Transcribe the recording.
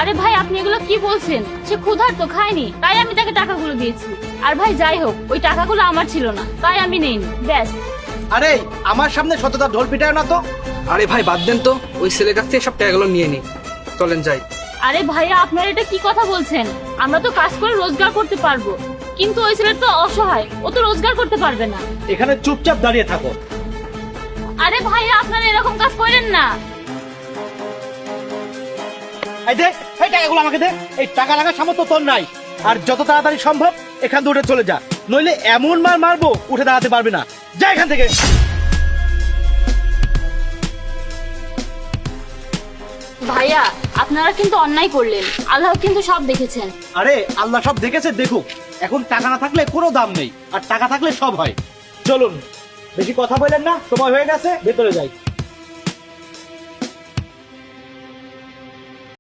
আরে ভাই আপনি এগুলো কি বলছেন? সে ক্ষুধার্ত, খায়নি, তাই আমি তাকে টাকাগুলো দিয়েছি। আর ভাই যাই হোক, ওই টাকাগুলো আমার ছিল না, তাই আমি নেইনি, ব্যাস। আরে আমার সামনে সততা ঢোল পিটায় না তো। আরে ভাই বাদ দেন তো, ওই ছেলের কাছ থেকে সব টাকাগুলো নিয়ে নি, চলেন যাই। আরে ভাইয়া আপনারা এটা কি কথা বলছেন? আমরা তো কাজ করে রোজগার করতে পারবো, কিন্তু ওই ছেলে তো অসহায়, ও তো রোজগার করতে পারবে না। এখানে চুপচাপ দাঁড়িয়ে থাকো। আরে ভাইয়া আপনারা এরকম কাজ করেন না। এই দে, এই টাকাগুলো আমাকে দে। এই টাকা লাগার সামর্থ্য তোর নাই। আর যত তাড়াতাড়ি সম্ভব এখান থেকে উঠে চলে যা, নইলে এমন মার মারবো উঠে দাঁড়াতে পারবি না। যা এখান থেকে। ভাইয়া আপনারা কিন্তু অন্যায় করলেন, আল্লাহ কিন্তু সব দেখেছেন। আরে আল্লাহ সব দেখেছে, দেখুক। এখন টাকা না থাকলে কোনো দাম নেই, আর টাকা থাকলে সব হয়। চলুন, বেশি কথা বললেন না, সময় হয়ে গেছে, ভেতরে যাই।